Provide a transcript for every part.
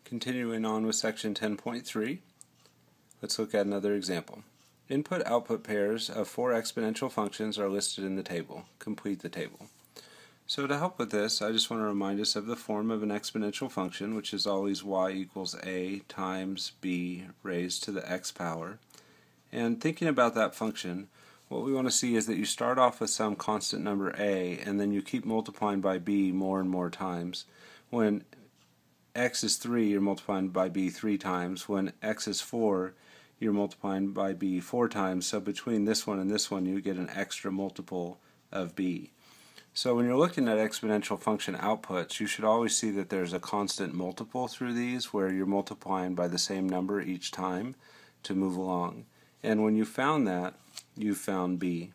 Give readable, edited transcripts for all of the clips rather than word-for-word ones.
Continuing on with section 10.3, let's look at another example. Input-output pairs of four exponential functions are listed in the table. Complete the table. So to help with this, I just want to remind us of the form of an exponential function, which is always y equals a times b raised to the x power. And thinking about that function, what we want to see is that you start off with some constant number a, and then you keep multiplying by b more and more times. When x is 3, you're multiplying by b 3 times. When x is 4, you're multiplying by b 4 times. So between this one and this one, you get an extra multiple of b. So when you're looking at exponential function outputs, you should always see that there's a constant multiple through these where you're multiplying by the same number each time to move along. And when you found that, you found b.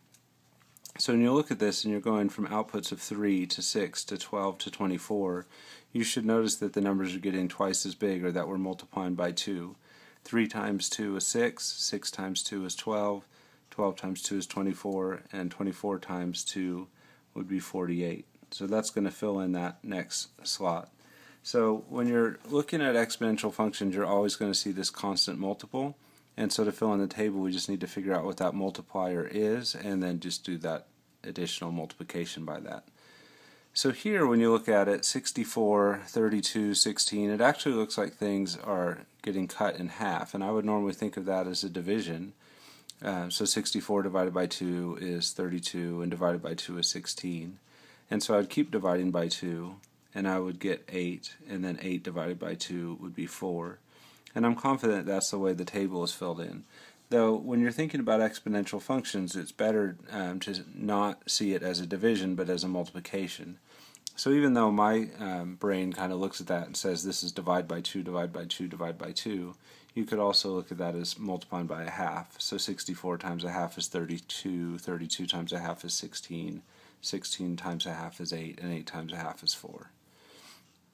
So when you look at this and you're going from outputs of 3 to 6 to 12 to 24, you should notice that the numbers are getting twice as big, or that we're multiplying by 2. 3 times 2 is 6, 6 times 2 is 12, 12 times 2 is 24, and 24 times 2 would be 48. So that's going to fill in that next slot. So when you're looking at exponential functions, you're always going to see this constant multiple. And so to fill in the table, we just need to figure out what that multiplier is and then just do that additional multiplication by that. So here, when you look at it, 64, 32, 16, it actually looks like things are getting cut in half. And I would normally think of that as a division. So 64 divided by 2 is 32, and divided by 2 is 16. And so I'd keep dividing by 2, and I would get 8, and then 8 divided by 2 would be 4. And I'm confident that's the way the table is filled in. Though when you're thinking about exponential functions, it's better to not see it as a division but as a multiplication. So even though my brain kind of looks at that and says this is divide by 2, divide by 2, divide by 2, you could also look at that as multiplying by a half. So 64 times a half is 32, 32 times a half is 16, 16 times a half is 8, and 8 times a half is 4.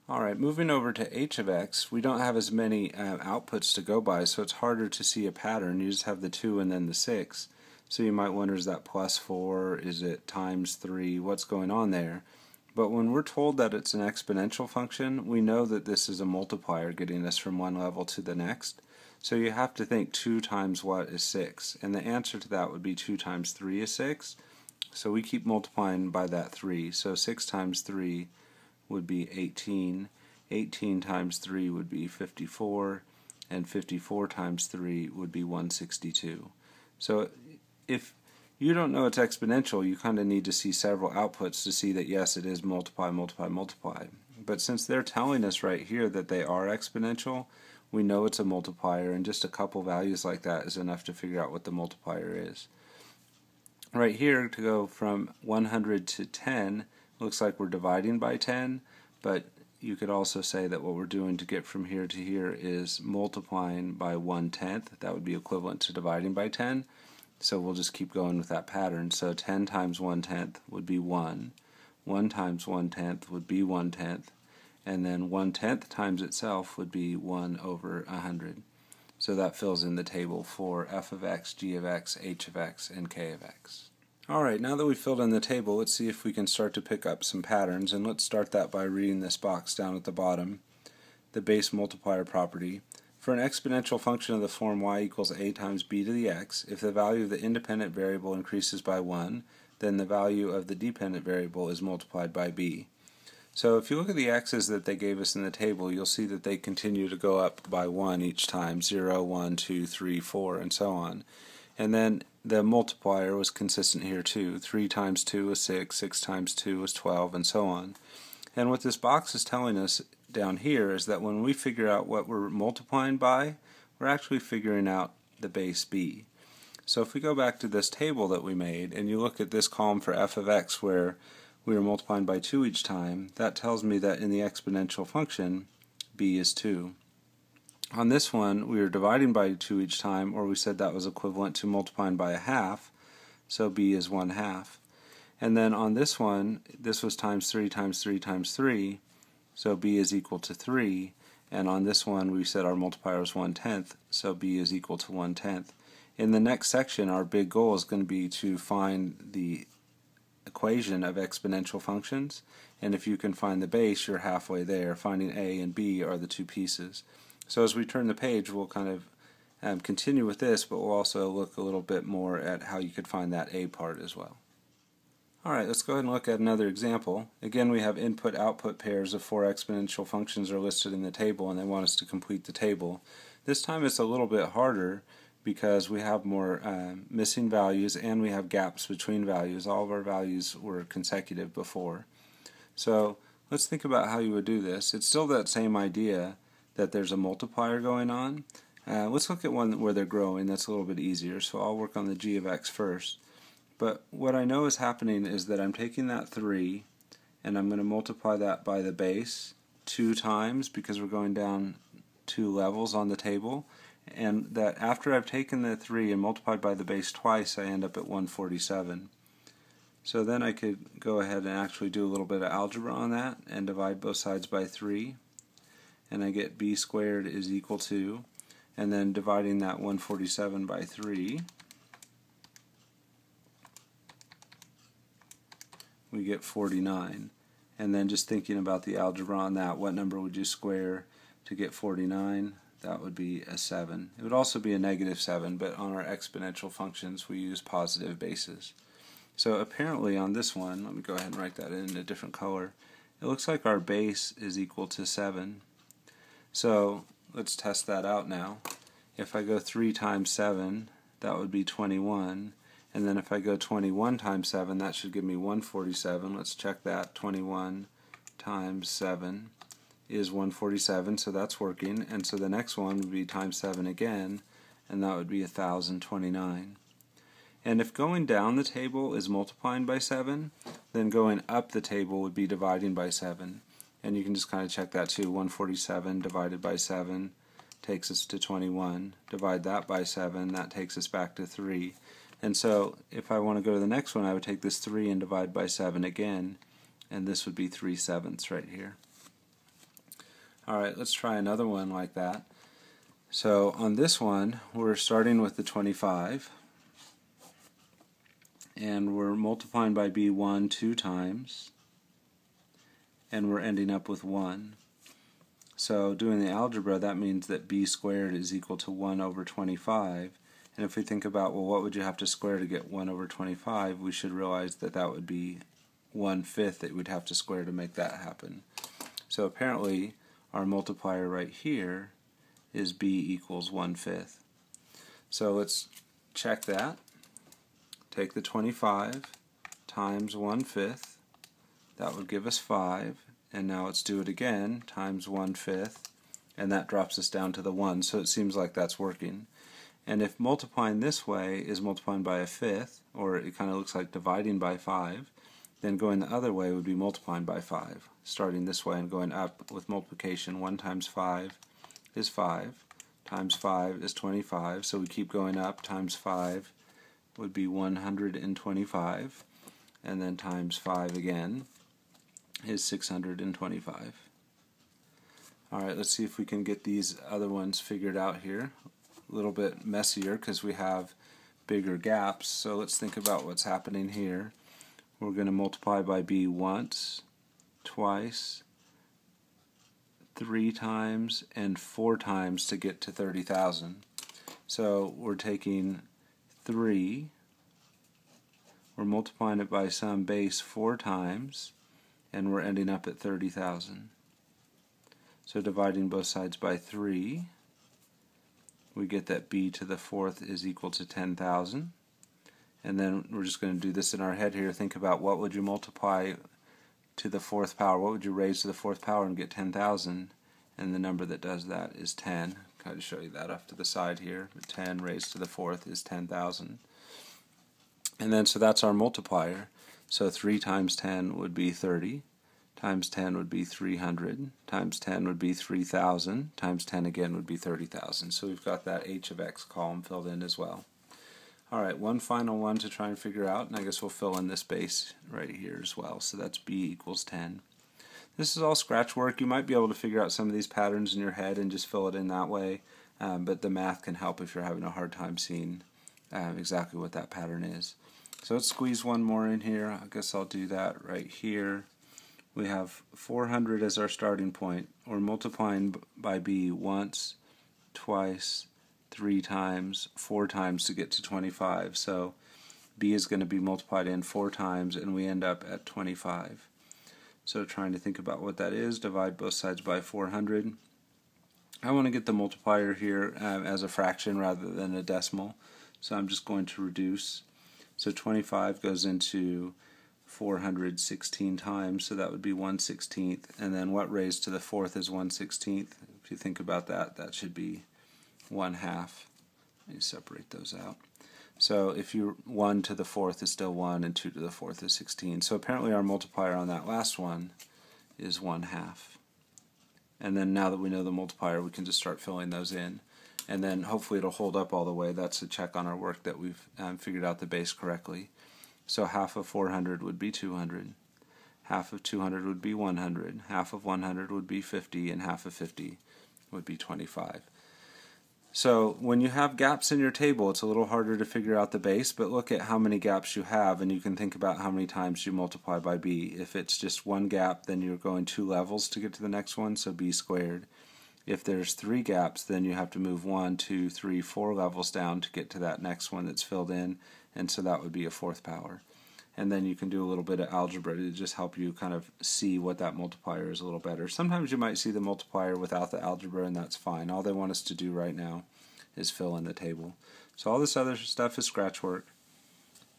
Alright, moving over to h of x, we don't have as many outputs to go by, so it's harder to see a pattern. You just have the 2 and then the 6. So you might wonder, is that plus 4? Is it times 3? What's going on there? But when we're told that it's an exponential function, we know that this is a multiplier getting us from one level to the next. So you have to think 2 times what is 6? And the answer to that would be 2 times 3 is 6. So we keep multiplying by that 3. So 6 times 3 would be 18, 18 times 3 would be 54, and 54 times 3 would be 162. So if you don't know it's exponential, you kind of need to see several outputs to see that yes, it is multiply, multiply, multiply. But since they're telling us right here that they are exponential, we know it's a multiplier, and just a couple values like that is enough to figure out what the multiplier is. Right here, to go from 100 to 10, looks like we're dividing by 10, but you could also say that what we're doing to get from here to here is multiplying by 1/10. That would be equivalent to dividing by 10. So we'll just keep going with that pattern. So 10 times 1/10 would be 1. 1 times 1/10 would be 1/10. And then 1/10 times itself would be 1 over 100. So that fills in the table for f of x, g of x, h of x, and k of x. Alright, now that we've filled in the table, let's see if we can start to pick up some patterns, and let's start that by reading this box down at the bottom, the base multiplier property. For an exponential function of the form y equals a times b to the x, if the value of the independent variable increases by 1, then the value of the dependent variable is multiplied by b. So if you look at the x's that they gave us in the table, you'll see that they continue to go up by 1 each time, 0, 1, 2, 3, 4, and so on. And then the multiplier was consistent here too. 3 times 2 is 6, 6 times 2 is 12, and so on. And what this box is telling us down here is that when we figure out what we're multiplying by, we're actually figuring out the base b. So if we go back to this table that we made, and you look at this column for f of x where we are multiplying by 2 each time, that tells me that in the exponential function, b is 2. On this one, we were dividing by 2 each time, or we said that was equivalent to multiplying by a half, so b is 1/2. And then on this one, this was times 3 times 3 times 3, so b is equal to 3. And on this one, we said our multiplier was 1/10, so b is equal to 1/10. In the next section, our big goal is going to be to find the equation of exponential functions, and if you can find the base, you're halfway there. Finding A and B are the two pieces. So as we turn the page, we'll kind of continue with this, but we'll also look a little bit more at how you could find that A part as well. Alright, let's go ahead and look at another example. Again, we have input-output pairs of 4 exponential functions are listed in the table, and they want us to complete the table. This time it's a little bit harder because we have more missing values and we have gaps between values. All of our values were consecutive before. So let's think about how you would do this. It's still that same idea that there's a multiplier going on. Let's look at one where they're growing. That's a little bit easier. So I'll work on the g of x first. But what I know is happening is that I'm taking that 3 and I'm going to multiply that by the base 2 times because we're going down 2 levels on the table, and that after I've taken the 3 and multiplied by the base twice, I end up at 147. So then I could go ahead and actually do a little bit of algebra on that and divide both sides by 3, and I get b squared is equal to, and then dividing that 147 by 3, we get 49. And then just thinking about the algebra on that, what number would you square to get 49? That would be a 7. It would also be a negative 7, but on our exponential functions we use positive bases. So apparently on this one, let me go ahead and write that in a different color, it looks like our base is equal to 7. So let's test that out now. If I go 3 times 7, that would be 21. And then if I go 21 times 7, that should give me 147. Let's check that. 21 times 7 is 147, so that's working. And so the next one would be times 7 again, and that would be 1029. And if going down the table is multiplying by 7, then going up the table would be dividing by 7. And you can just kind of check that too. 147 divided by 7 takes us to 21. Divide that by 7, that takes us back to 3. And so if I want to go to the next one, I would take this 3 and divide by 7 again, and this would be 3/7 right here. Alright, let's try another one like that. So on this one, we're starting with the 25, and we're multiplying by b1 2 times, and we're ending up with 1. So doing the algebra, that means that b squared is equal to 1 over 25. And if we think about, well, what would you have to square to get 1 over 25, we should realize that that would be 1/5 that we'd have to square to make that happen. So apparently our multiplier right here is b equals 1/5. So let's check that. Take the 25 times 1/5. That would give us 5. And now let's do it again, times 1/5. And that drops us down to the 1. So it seems like that's working. And if multiplying this way is multiplying by 1/5, or it kind of looks like dividing by 5, then going the other way would be multiplying by 5. Starting this way and going up with multiplication, 1 times 5 is 5, times 5 is 25, so we keep going up, times 5 would be 125, and then times 5 again is 625. Alright, let's see if we can get these other ones figured out here. A little bit messier because we have bigger gaps, so let's think about what's happening here. We're going to multiply by b once, twice, 3 times, and 4 times to get to 30,000. So we're taking 3, we're multiplying it by some base 4 times, and we're ending up at 30,000. So dividing both sides by 3, we get that b to the 4th is equal to 10,000. And then we're just going to do this in our head here. Think about what would you multiply to the 4th power. What would you raise to the 4th power and get 10,000? And the number that does that is 10. Kind of show you that off to the side here. 10 raised to the 4th is 10,000. And then so that's our multiplier. So 3 times 10 would be 30. Times 10 would be 300, times 10 would be 3,000, times 10 again would be 30,000. So we've got that h of x column filled in as well. Alright, one final one to try and figure out, and I guess we'll fill in this base right here as well. So that's b equals 10. This is all scratch work. You might be able to figure out some of these patterns in your head and just fill it in that way, but the math can help if you're having a hard time seeing exactly what that pattern is. So let's squeeze one more in here. I guess I'll do that right here. We have 400 as our starting point. We're multiplying by b once, twice, 3 times, 4 times to get to 25. So b is going to be multiplied in 4 times, and we end up at 25. So trying to think about what that is, divide both sides by 400. I want to get the multiplier here as a fraction rather than a decimal, so I'm just going to reduce. So 25 goes into 416 times, so that would be 1/16, and then what raised to the fourth is 1/16? If you think about that, that should be 1/2. Let me separate those out. So if 1 to the fourth is still 1, and 2 to the fourth is 16. So apparently our multiplier on that last one is 1/2. And then now that we know the multiplier, we can just start filling those in. And then hopefully it'll hold up all the way. That's a check on our work that we've figured out the base correctly. So half of 400 would be 200. Half of 200 would be 100. Half of 100 would be 50. And half of 50 would be 25. So when you have gaps in your table, it's a little harder to figure out the base, but look at how many gaps you have, and you can think about how many times you multiply by b. If it's just one gap, then you're going 2 levels to get to the next one, so b squared. If there's 3 gaps, then you have to move 1, 2, 3, 4 levels down to get to that next one that's filled in, and so that would be a 4th power. And then you can do a little bit of algebra to just help you kind of see what that multiplier is a little better. Sometimes you might see the multiplier without the algebra, and that's fine. All they want us to do right now is fill in the table. So all this other stuff is scratch work,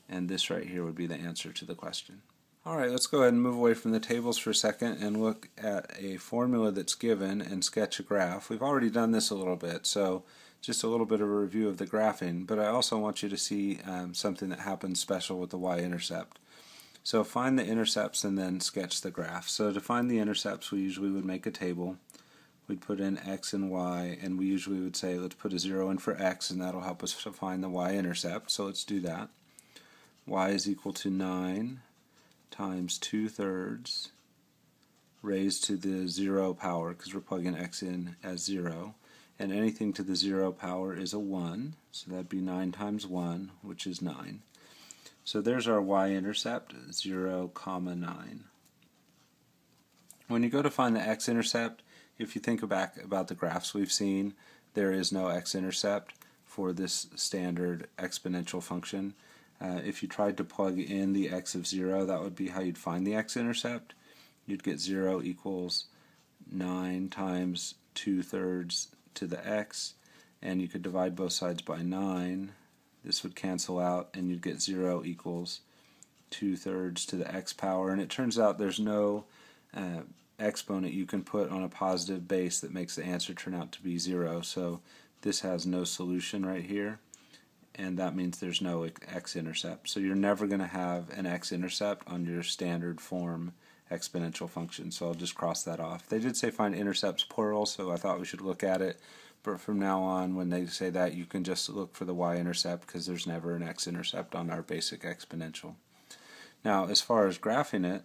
and this right here would be the answer to the question. Alright, let's go ahead and move away from the tables for a second and look at a formula that's given and sketch a graph. We've already done this a little bit, so just a little bit of a review of the graphing, but I also want you to see something that happens special with the y-intercept. So find the intercepts and then sketch the graph. So to find the intercepts, we usually would make a table. We'd put in x and y, and we usually would say let's put a 0 in for x, and that'll help us to find the y-intercept. So let's do that. Y is equal to 9 times 2/3 raised to the 0 power, because we're plugging x in as 0. And anything to the 0 power is a 1, so that'd be 9 times 1, which is 9. So there's our y-intercept, 0, 9. When you go to find the x-intercept, if you think back about the graphs we've seen, there is no x-intercept for this standard exponential function. If you tried to plug in the x of 0, that would be how you'd find the x-intercept. You'd get 0 equals 9 times 2/3 to the x, and you could divide both sides by 9. This would cancel out, and you'd get 0 equals 2/3 to the x power. And it turns out there's no exponent you can put on a positive base that makes the answer turn out to be 0. So this has no solution right here, and that means there's no x-intercept. So you're never going to have an x-intercept on your standard form exponential function, so I'll just cross that off. They did say find intercepts plural, so I thought we should look at it, but from now on when they say that, you can just look for the y-intercept, because there's never an x-intercept on our basic exponential. Now as far as graphing it,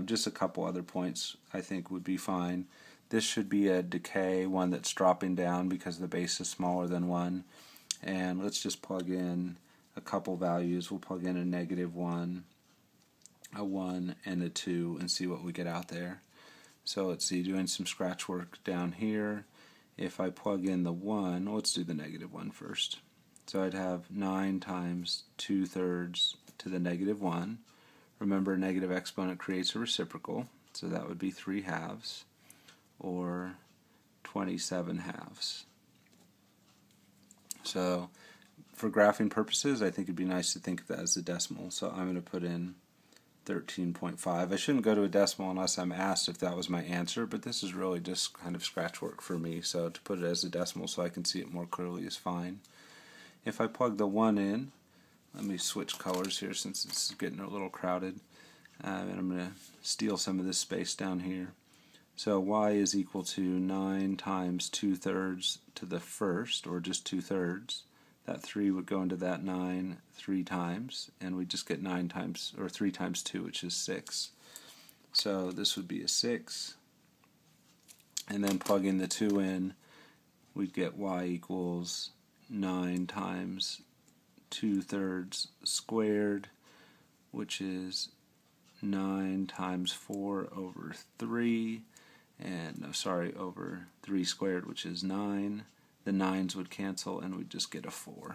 just a couple other points I think would be fine. This should be a decay, one that's dropping down because the base is smaller than 1, and let's just plug in a couple values. We'll plug in a -1, a 1, and a 2 and see what we get out there. So let's see, doing some scratch work down here. If I plug in the 1, let's do the -1 first. So I'd have 9 times 2/3 to the -1. Remember, a negative exponent creates a reciprocal, so that would be 3/2, or 27/2. So for graphing purposes, I think it'd be nice to think of that as a decimal. So I'm going to put in 13.5. I shouldn't go to a decimal unless I'm asked if that was my answer, but this is really just kind of scratch work for me, so to put it as a decimal so I can see it more clearly is fine. If I plug the 1 in, let me switch colors here since it's getting a little crowded, and I'm going to steal some of this space down here. So y is equal to 9 times 2/3 to the first, or just 2/3. That 3 would go into that 9 3 times, and we just get 9 times, or 3 times 2, which is 6. So this would be a 6. And then plugging the 2 in, we'd get y equals 9 times 2/3 squared, which is 9 times 4 over 3, and over 3 squared, which is 9. The 9's would cancel and we'd just get a 4.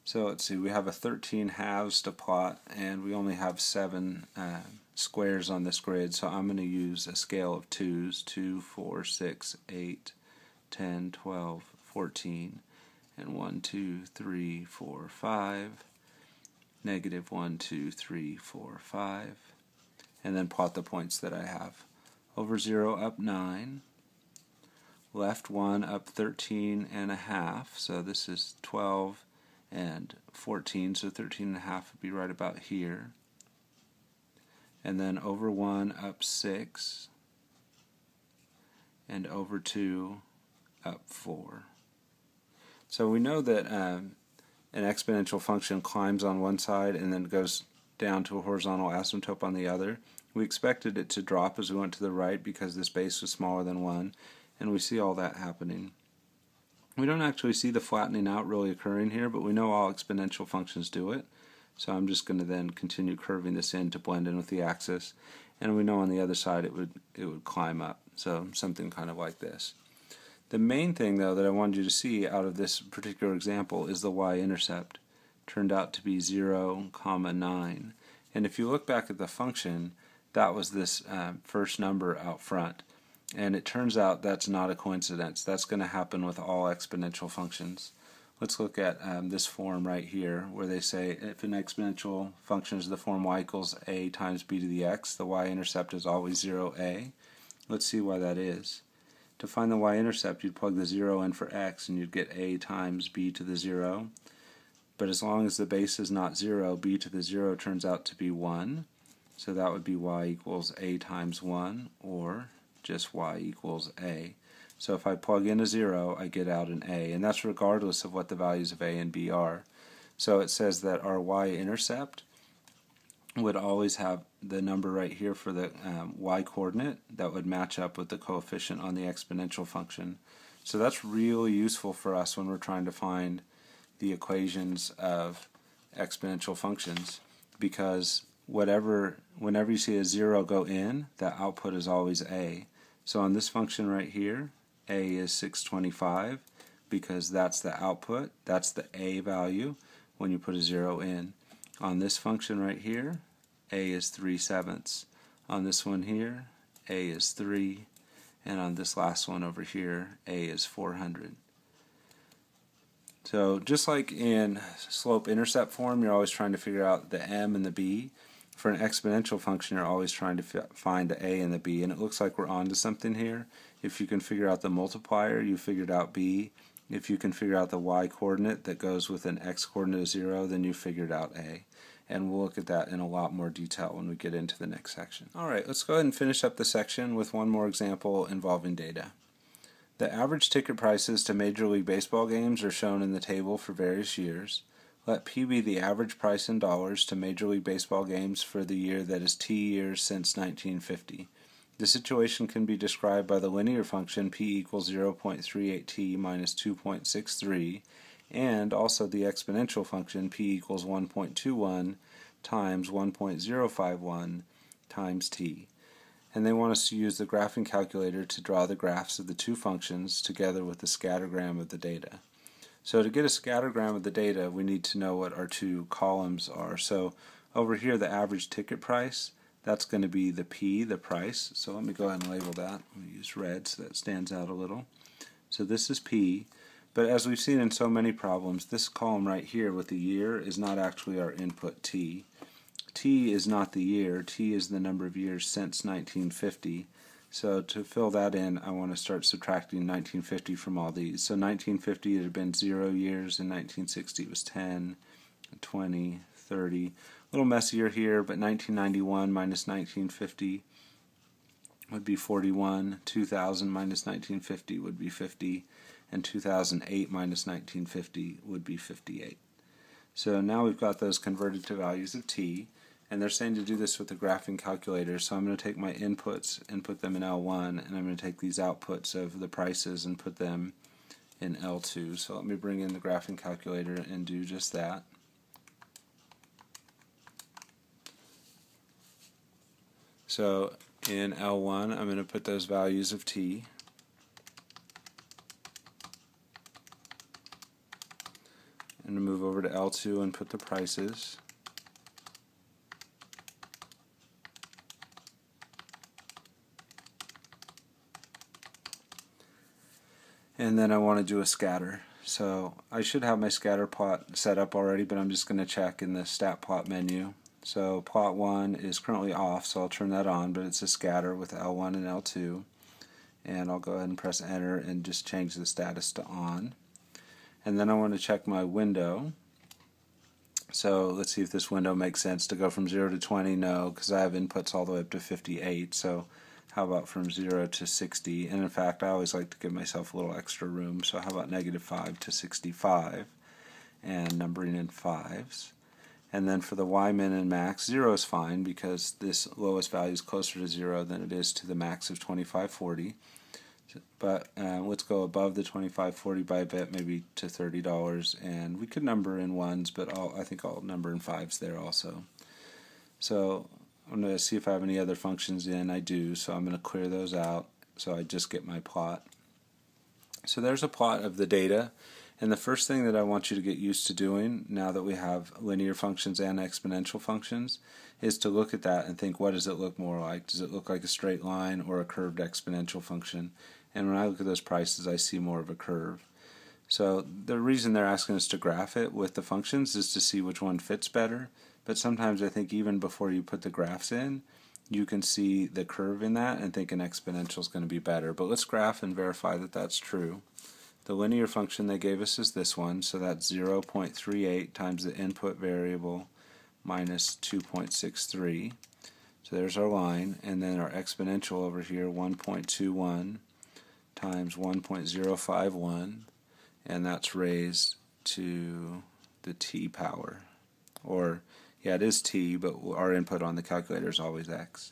So let's see, we have a 13 halves to plot, and we only have 7 squares on this grid, so I'm going to use a scale of 2's, 2, 4, 6, 8, 10, 12, 14, and 1, 2, 3, 4, 5, negative 1, 2, 3, 4, 5, and then plot the points that I have. Over 0 up 9, left 1 up 13 and a half, so this is 12 and 14, so 13 and a half would be right about here. And then over 1 up 6, and over 2 up 4. So we know that an exponential function climbs on one side and then goes down to a horizontal asymptote on the other. We expected it to drop as we went to the right because this base was smaller than 1, and we see all that happening. We don't actually see the flattening out really occurring here, but we know all exponential functions do it. So I'm just going to then continue curving this in to blend in with the axis, and we know on the other side it would climb up. So something kind of like this. The main thing though that I wanted you to see out of this particular example is the y-intercept. Turned out to be 0, 9. And if you look back at the function, that was this first number out front. And it turns out that's not a coincidence. That's going to happen with all exponential functions. Let's look at this form right here, where they say if an exponential function is the form y equals a times b to the x, the y-intercept is always 0a. Let's see why that is. To find the y-intercept, you'd plug the 0 in for x, and you'd get a times b to the 0. But as long as the base is not 0, b to the 0 turns out to be 1. So that would be y equals a times 1, or just y equals a. So if I plug in a 0, I get out an a, and that's regardless of what the values of a and b are. So it says that our y-intercept would always have the number right here for the y-coordinate that would match up with the coefficient on the exponential function. So that's really useful for us when we're trying to find the equations of exponential functions, because whenever you see a 0 go in, the output is always a. So on this function right here, a is 625 because that's the output, that's the a value when you put a 0 in. On this function right here, a is 3/7. On this one here, a is 3, and on this last one over here, a is 400. So just like in slope-intercept form, you're always trying to figure out the m and the b. For an exponential function, you're always trying to find the a and the b, and it looks like we're onto something here. If you can figure out the multiplier, you figured out b. If you can figure out the y-coordinate that goes with an x-coordinate of 0, then you figured out a. And we'll look at that in a lot more detail when we get into the next section. Alright, let's go ahead and finish up the section with one more example involving data. The average ticket prices to Major League Baseball games are shown in the table for various years. Let P be the average price in dollars to Major League Baseball games for the year that is T years since 1950. The situation can be described by the linear function P equals 0.38T minus 2.63, and also the exponential function P equals 1.21 times 1.051 times T. And they want us to use the graphing calculator to draw the graphs of the two functions together with the scattergram of the data. So to get a scattergram of the data, we need to know what our two columns are. So over here, the average ticket price, that's going to be the P, the price. So let me go ahead and label that. I'm going to use red so that stands out a little. So this is P. But as we've seen in so many problems, this column right here with the year is not actually our input T. T is not the year. T is the number of years since 1950. So to fill that in, I want to start subtracting 1950 from all these. So 1950 it had been 0 years, and 1960 it was 10, 20, 30. A little messier here, but 1991 minus 1950 would be 41, 2000 minus 1950 would be 50, and 2008 minus 1950 would be 58. So now we've got those converted to values of T. And they're saying to do this with the graphing calculator, so I'm going to take my inputs and put them in L1, and I'm going to take these outputs of the prices and put them in L2. So let me bring in the graphing calculator and do just that. So in L1, I'm going to put those values of t. I'm going to move over to L2 and put the prices. And then I want to do a scatter. So I should have my scatter plot set up already, but I'm just going to check in the stat plot menu. So plot 1 is currently off, so I'll turn that on, but it's a scatter with L1 and L2. And I'll go ahead and press enter and just change the status to on. And then I want to check my window. So let's see if this window makes sense to go from 0 to 20. No, because I have inputs all the way up to 58. So how about from 0 to 60? And in fact, I always like to give myself a little extra room. So how about -5 to 65? And numbering in fives. And then for the y min and max, 0 is fine because this lowest value is closer to 0 than it is to the max of 2540. But let's go above the 2540 by a bit, maybe to $30, and we could number in ones, but I think I'll number in fives there also. So I'm going to see if I have any other functions in. I do, so I'm going to clear those out so I just get my plot. So there's a plot of the data, and the first thing that I want you to get used to doing now that we have linear functions and exponential functions is to look at that and think, what does it look more like? Does it look like a straight line or a curved exponential function? And when I look at those prices, I see more of a curve. So the reason they're asking us to graph it with the functions is to see which one fits better. But sometimes I think even before you put the graphs in, you can see the curve in that and think an exponential is going to be better. But let's graph and verify that that's true. The linear function they gave us is this one, so that's 0.38 times the input variable minus 2.63. So there's our line, and then our exponential over here, 1.21 times 1.051, and that's raised to the t power. Or, yeah, it is t, but our input on the calculator is always x.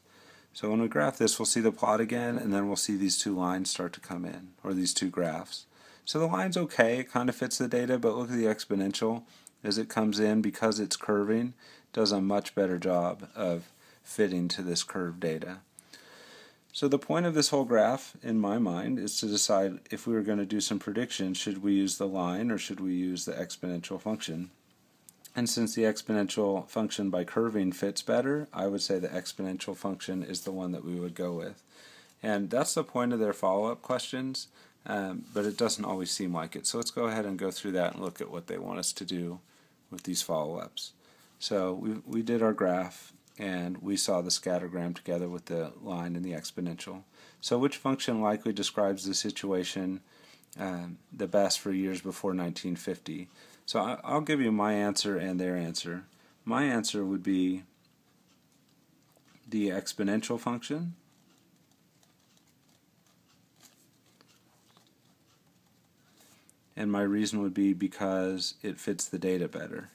So when we graph this, we'll see the plot again, and then we'll see these two lines start to come in, or these two graphs. So the line's okay, it kind of fits the data, but look at the exponential. As it comes in, because it's curving, does a much better job of fitting to this curved data. So the point of this whole graph, in my mind, is to decide if we were going to do some predictions, should we use the line or should we use the exponential function? And since the exponential function by curving fits better, I would say the exponential function is the one that we would go with. And that's the point of their follow-up questions, but it doesn't always seem like it. So let's go ahead and go through that and look at what they want us to do with these follow-ups. So we did our graph, and we saw the scattergram together with the line and the exponential. So which function likely describes the situation the best for years before 1950? So I'll give you my answer and their answer. My answer would be the exponential function, and my reason would be because it fits the data better.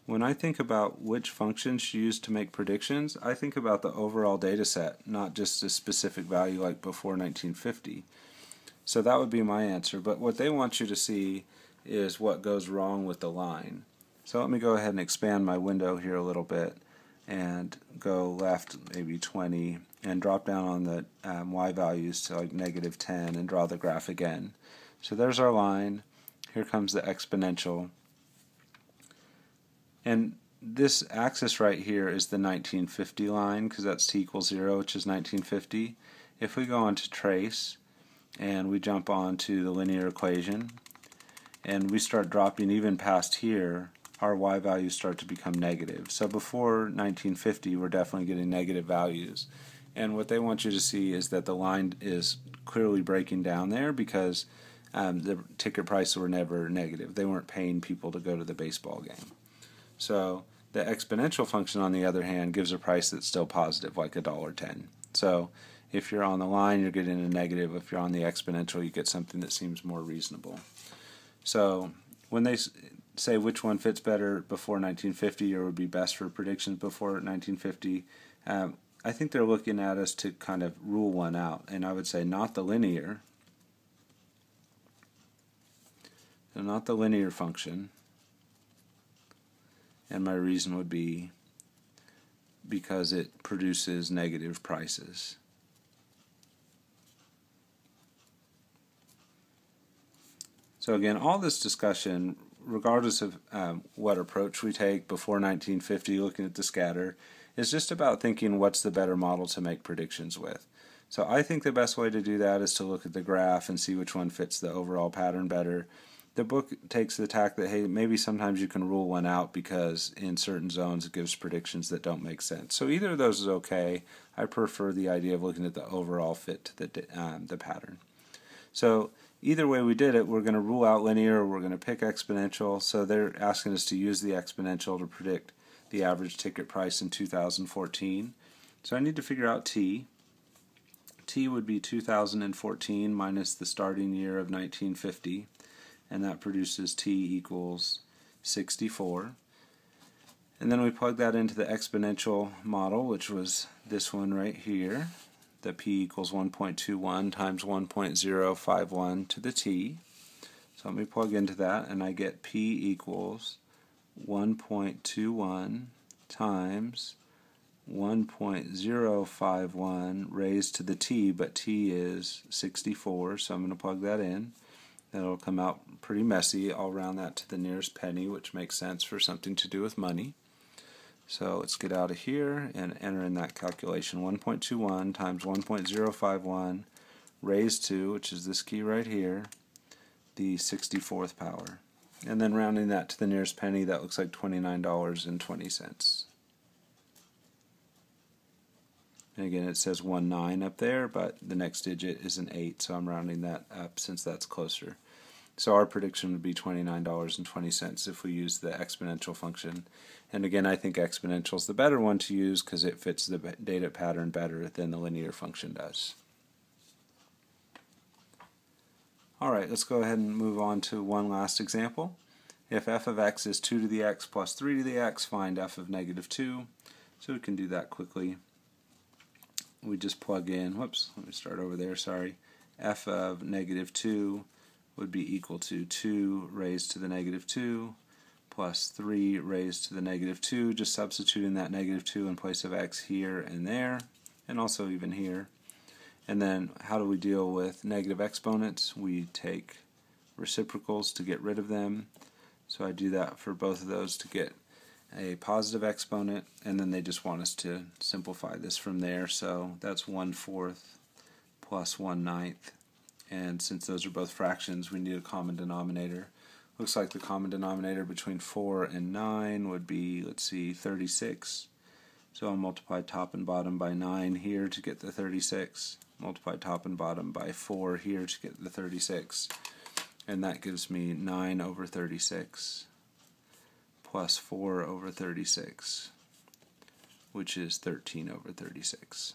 When I think about which functions to use to make predictions, I think about the overall data set, not just a specific value like before 1950. So that would be my answer. But what they want you to see is what goes wrong with the line. So let me go ahead and expand my window here a little bit and go left maybe 20 and drop down on the y values to like -10 and draw the graph again. So there's our line. Here comes the exponential. And this axis right here is the 1950 line, because that's t equals 0, which is 1950. If we go on to trace, and we jump on to the linear equation, and we start dropping even past here, our y values start to become negative. So before 1950, we're definitely getting negative values. And what they want you to see is that the line is clearly breaking down there because the ticket prices were never negative. They weren't paying people to go to the baseball game. So the exponential function, on the other hand, gives a price that's still positive, like $1.10. So if you're on the line, you're getting a negative. If you're on the exponential, you get something that seems more reasonable. So when they say which one fits better before 1950 or would be best for predictions before 1950, I think they're looking at us to kind of rule one out. And I would say not the linear. So not the linear function. and my reason would be because it produces negative prices. So again, all this discussion, regardless of what approach we take before 1950, looking at the scatter, is just about thinking what's the better model to make predictions with. So I think the best way to do that is to look at the graph and see which one fits the overall pattern better. The book takes the tack that, hey, maybe sometimes you can rule one out because in certain zones it gives predictions that don't make sense. So either of those is okay. I prefer the idea of looking at the overall fit to the pattern. So either way we did it, we're going to rule out linear or we're going to pick exponential. So they're asking us to use the exponential to predict the average ticket price in 2014. So I need to figure out T. T would be 2014 minus the starting year of 1950, and that produces T equals 64. And then we plug that into the exponential model, which was this one right here. The P equals 1.21 times 1.051 to the T. So let me plug into that, and I get P equals 1.21 times 1.051 raised to the T, but T is 64, so I'm going to plug that in. That'll come out pretty messy. I'll round that to the nearest penny, which makes sense for something to do with money. So let's get out of here and enter in that calculation. 1.21 times 1.051 raised to, which is this key right here, the 64th power. And then rounding that to the nearest penny, that looks like $29.20. And again, it says 19 up there, but the next digit is an 8, so I'm rounding that up since that's closer. So our prediction would be $29.20 if we use the exponential function. And again, I think exponential is the better one to use because it fits the data pattern better than the linear function does. Alright, let's go ahead and move on to one last example. If f of x is 2 to the x plus 3 to the x, find f of negative 2. So we can do that quickly. We just plug in, whoops, let me start over there, sorry. F of negative 2 would be equal to 2 raised to the negative 2 plus 3 raised to the negative 2, just substituting that negative 2 in place of x here and there, and also even here. And then how do we deal with negative exponents? We take reciprocals to get rid of them. So I do that for both of those to get a positive exponent, and then they just want us to simplify this from there. So that's 1/4 plus 1/9, and since those are both fractions, we need a common denominator. Looks like the common denominator between 4 and 9 would be, let's see, 36. So I'll multiply top and bottom by 9 here to get the 36. Multiply top and bottom by 4 here to get the 36. And that gives me 9 over 36 plus 4 over 36, which is 13 over 36.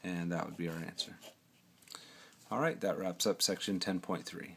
And that would be our answer. Alright, that wraps up section 10.3.